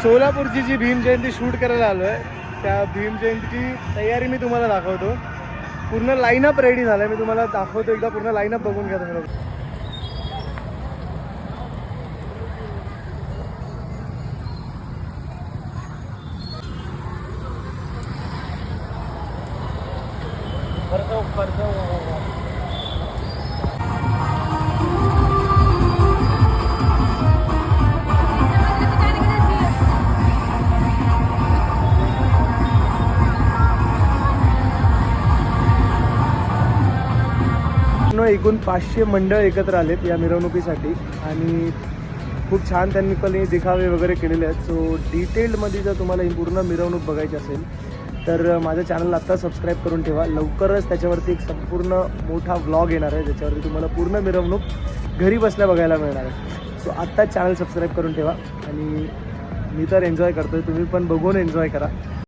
सोलापूरची जी भीम जयंती शूट करायला आलो आहे, त्या भीम जयंतीची तयारी मी तुम्हाला दाखवतो. पूर्ण लाईनअप रेडी झाला आहे, मी तुम्हाला दाखवतो. एकदा पूर्ण लाईनअप बघून घ्या तुम्ही. एकूण 500 मंडळ एकत्र आलेत या मिरवणुकीसाठी आणि खूप छान त्यांनी पण देखावे वगैरे केलेले आहेत. सो डिटेल्डमध्ये जर तुम्हाला ही पूर्ण मिरवणूक बघायची असेल तर माझ्या चॅनलला आत्ता सबस्क्राईब करून ठेवा. लवकरच त्याच्यावरती एक संपूर्ण मोठा व्लॉग येणार आहे, ज्याच्यावरती तुम्हाला पूर्ण मिरवणूक घरी बसल्या बघायला मिळणार आहे. सो आत्ताच चॅनल सबस्क्राईब करून ठेवा आणि मी तर एन्जॉय करतो आहे, तुम्ही पण बघून एन्जॉय करा.